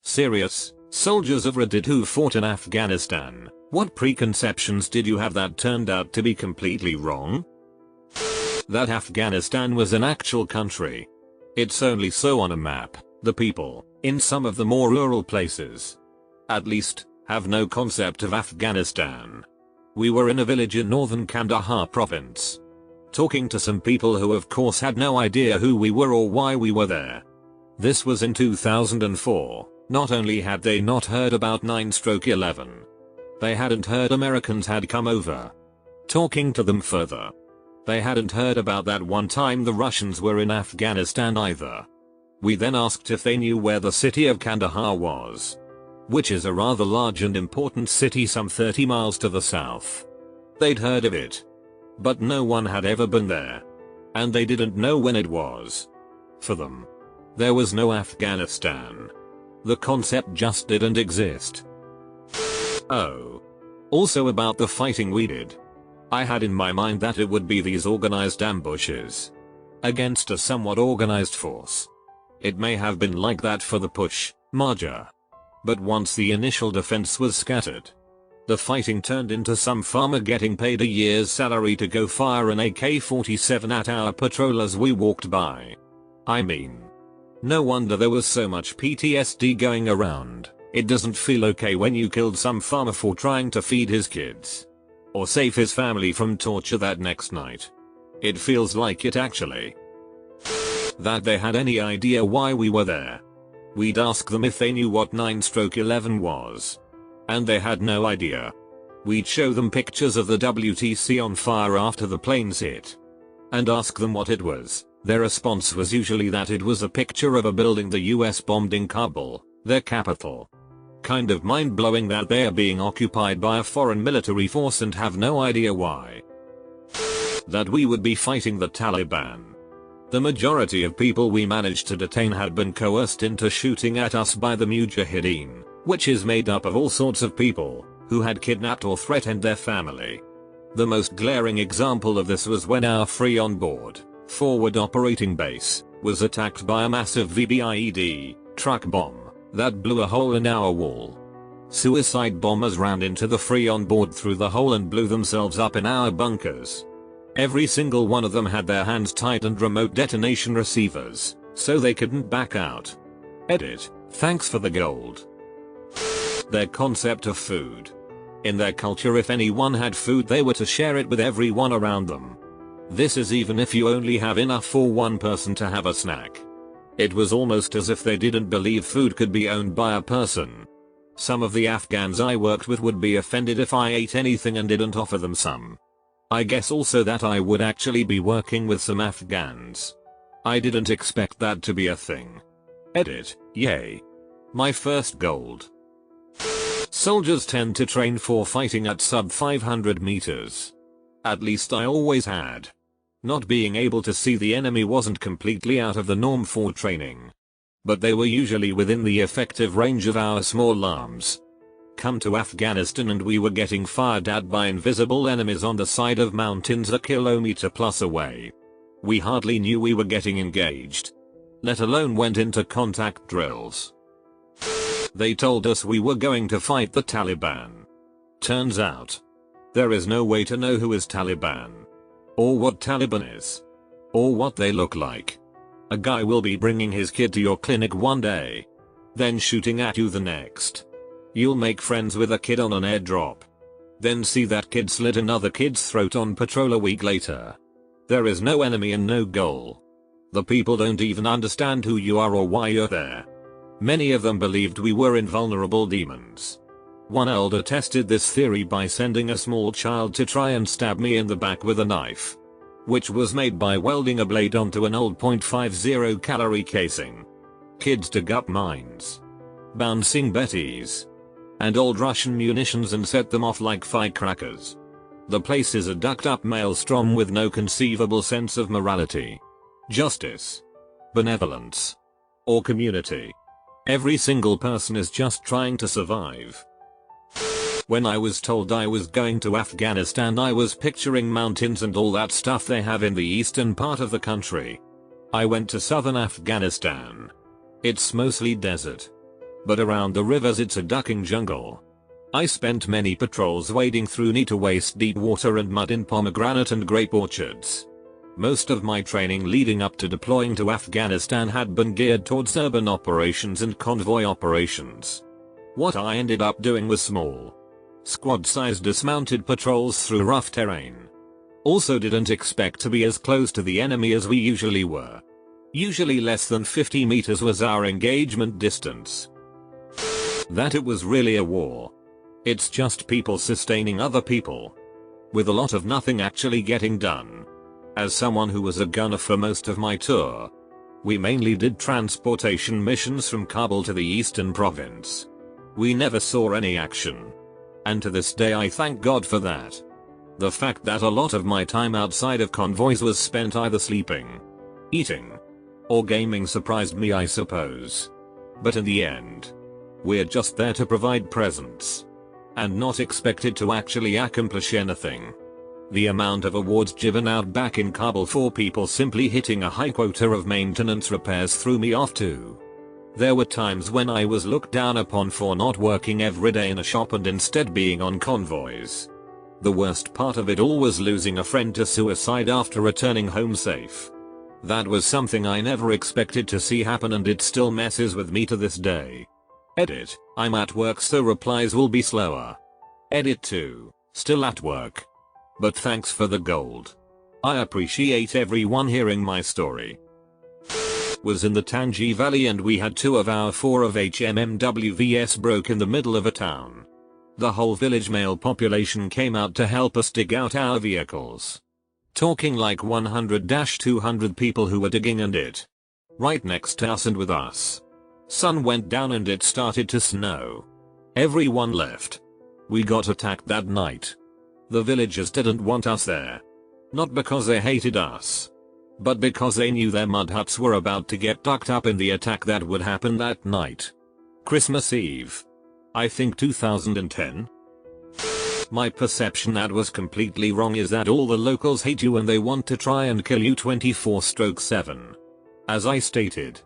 Serious, soldiers of Reddit who fought in Afghanistan, what preconceptions did you have that turned out to be completely wrong? That Afghanistan was an actual country. It's only so on a map. The people, in some of the more rural places, at least, have no concept of Afghanistan. We were in a village in northern Kandahar province, talking to some people who of course had no idea who we were or why we were there. This was in 2004. Not only had they not heard about 9/11, they hadn't heard Americans had come over. Talking to them further, they hadn't heard about that one time the Russians were in Afghanistan either. We then asked if they knew where the city of Kandahar was, which is a rather large and important city some 30 miles to the south. They'd heard of it, but no one had ever been there, and they didn't know when it was. For them, there was no Afghanistan. The concept just didn't exist. Oh. Also about the fighting we did. I had in my mind that it would be these organized ambushes against a somewhat organized force. It may have been like that for the push, Marja. But once the initial defense was scattered, the fighting turned into some farmer getting paid a year's salary to go fire an AK-47 at our patrol as we walked by. I mean, no wonder there was so much PTSD going around. It doesn't feel okay when you killed some farmer for trying to feed his kids or save his family from torture that next night. It feels like it actually. That they had any idea why we were there. We'd ask them if they knew what 9/11 was, and they had no idea. We'd show them pictures of the WTC on fire after the planes hit, and ask them what it was. Their response was usually that it was a picture of a building the US bombed in Kabul, their capital. Kind of mind-blowing that they are being occupied by a foreign military force and have no idea why. That we would be fighting the Taliban. The majority of people we managed to detain had been coerced into shooting at us by the Mujahideen, which is made up of all sorts of people who had kidnapped or threatened their family. The most glaring example of this was when our free on board, forward operating base was attacked by a massive VBIED truck bomb that blew a hole in our wall. Suicide bombers ran into the free on board through the hole and blew themselves up in our bunkers. Every single one of them had their hands tied and remote detonation receivers, so they couldn't back out. Edit. Thanks for the gold. Their concept of food. In their culture, if anyone had food, they were to share it with everyone around them. This is even if you only have enough for one person to have a snack. It was almost as if they didn't believe food could be owned by a person. Some of the Afghans I worked with would be offended if I ate anything and didn't offer them some. I guess also that I would actually be working with some Afghans. I didn't expect that to be a thing. Edit. Yay. My first gold. Soldiers tend to train for fighting at sub 500 meters. At least I always had. Not being able to see the enemy wasn't completely out of the norm for training, but they were usually within the effective range of our small arms. Come to Afghanistan and we were getting fired at by invisible enemies on the side of mountains a kilometer plus away. We hardly knew we were getting engaged, let alone went into contact drills. They told us we were going to fight the Taliban. Turns out, there is no way to know who is Taliban, or what Taliban is, or what they look like. A guy will be bringing his kid to your clinic one day, then shooting at you the next. You'll make friends with a kid on an airdrop, then see that kid slit another kid's throat on patrol a week later. There is no enemy and no goal. The people don't even understand who you are or why you're there. Many of them believed we were invulnerable demons. One elder tested this theory by sending a small child to try and stab me in the back with a knife, which was made by welding a blade onto an old .50 calorie casing. Kids dug up mines, bouncing Bettys, and old Russian munitions and set them off like firecrackers. The place is a ducked up maelstrom with no conceivable sense of morality, justice, benevolence, or community. Every single person is just trying to survive. When I was told I was going to Afghanistan, I was picturing mountains and all that stuff they have in the eastern part of the country. I went to southern Afghanistan. It's mostly desert. But around the rivers it's a ducking jungle. I spent many patrols wading through knee to waist deep water and mud in pomegranate and grape orchards. Most of my training leading up to deploying to Afghanistan had been geared towards urban operations and convoy operations. What I ended up doing was small, squad-sized dismounted patrols through rough terrain. Also didn't expect to be as close to the enemy as we usually were. Usually less than 50 meters was our engagement distance. That it was really a war. It's just people sustaining other people, with a lot of nothing actually getting done. As someone who was a gunner for most of my tour, we mainly did transportation missions from Kabul to the eastern province. We never saw any action. And to this day I thank God for that. The fact that a lot of my time outside of convoys was spent either sleeping, eating, or gaming surprised me, I suppose. But in the end, we're just there to provide presents, and not expected to actually accomplish anything. The amount of awards given out back in Kabul for people simply hitting a high quota of maintenance repairs threw me off too. There were times when I was looked down upon for not working every day in a shop and instead being on convoys. The worst part of it all was losing a friend to suicide after returning home safe. That was something I never expected to see happen, and it still messes with me to this day. Edit, I'm at work so replies will be slower. Edit 2, still at work. But thanks for the gold. I appreciate everyone hearing my story. Was in the Tangi Valley and we had 2 of our 4 of HMMWVS broke in the middle of a town. The whole village male population came out to help us dig out our vehicles. Talking like 100-200 people who were digging, and it right next to us and with us. Sun went down and it started to snow. Everyone left. We got attacked that night. The villagers didn't want us there. Not because they hated us, but because they knew their mud huts were about to get tucked up in the attack that would happen that night. Christmas Eve. I think 2010. My perception that was completely wrong is that all the locals hate you and they want to try and kill you 24/7. As I stated,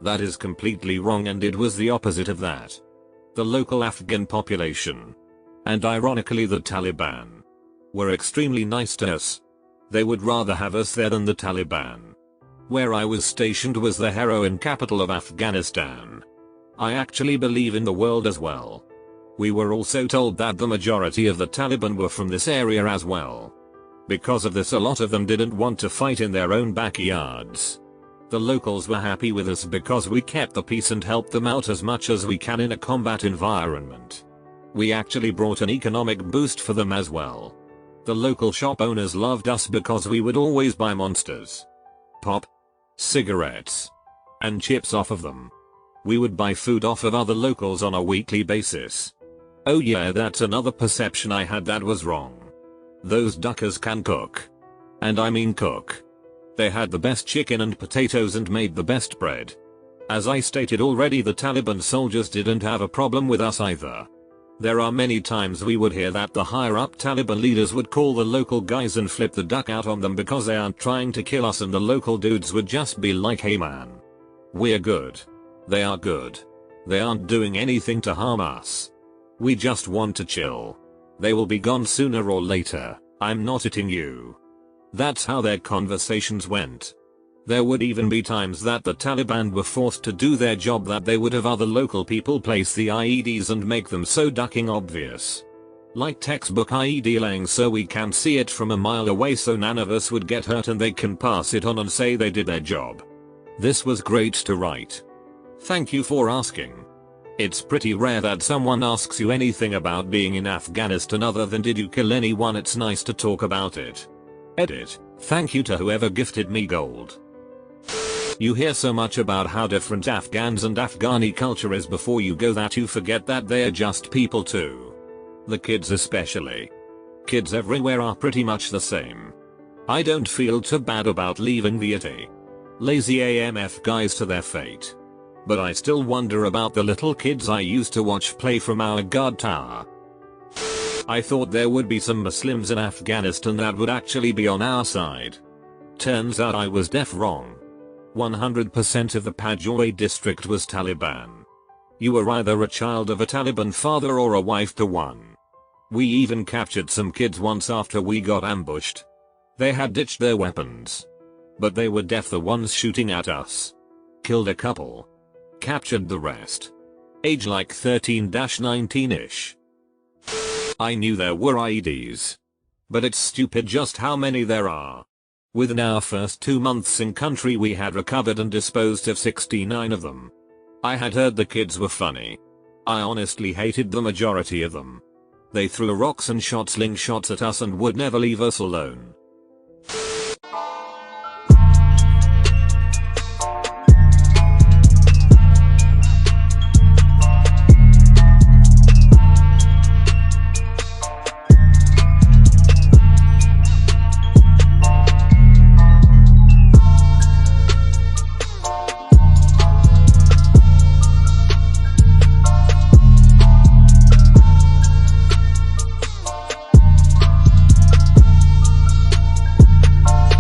that is completely wrong, and it was the opposite of that. The local Afghan population, and ironically the Taliban, were extremely nice to us. They would rather have us there than the Taliban. Where I was stationed was the heroin capital of Afghanistan. I actually believe in the world as well. We were also told that the majority of the Taliban were from this area as well. Because of this, a lot of them didn't want to fight in their own backyards. The locals were happy with us because we kept the peace and helped them out as much as we can in a combat environment. We actually brought an economic boost for them as well. The local shop owners loved us because we would always buy monsters, pop, cigarettes, and chips off of them. We would buy food off of other locals on a weekly basis. Oh yeah, that's another perception I had that was wrong. Those duckers can cook. And I mean cook. They had the best chicken and potatoes and made the best bread. As I stated already, the Taliban soldiers didn't have a problem with us either. There are many times we would hear that the higher up Taliban leaders would call the local guys and flip the duck out on them because they aren't trying to kill us, and the local dudes would just be like, hey man, we're good. They are good. They aren't doing anything to harm us. We just want to chill. They will be gone sooner or later. I'm not hitting you. That's how their conversations went. There would even be times that the Taliban were forced to do their job that they would have other local people place the IEDs and make them so ducking obvious. Like textbook IED laying so we can see it from a mile away so none of us would get hurt and they can pass it on and say they did their job. This was great to write. Thank you for asking. It's pretty rare that someone asks you anything about being in Afghanistan other than did you kill anyone. It's nice to talk about it. Edit. Thank you to whoever gifted me gold. You hear so much about how different Afghans and Afghani culture is before you go that you forget that they're just people too. The kids especially. Kids everywhere are pretty much the same. I don't feel too bad about leaving the itty lazy AMF guys to their fate. But I still wonder about the little kids I used to watch play from our guard tower. I thought there would be some Muslims in Afghanistan that would actually be on our side. Turns out I was deaf wrong. 100% of the Pajoy district was Taliban. You were either a child of a Taliban father or a wife to one. We even captured some kids once after we got ambushed. They had ditched their weapons. But they were deaf, the ones shooting at us. Killed a couple. Captured the rest. Age like 13-19ish. I knew there were IEDs. But it's stupid just how many there are. Within our first 2 months in country we had recovered and disposed of 69 of them. I had heard the kids were funny. I honestly hated the majority of them. They threw rocks and shot slingshots at us and would never leave us alone.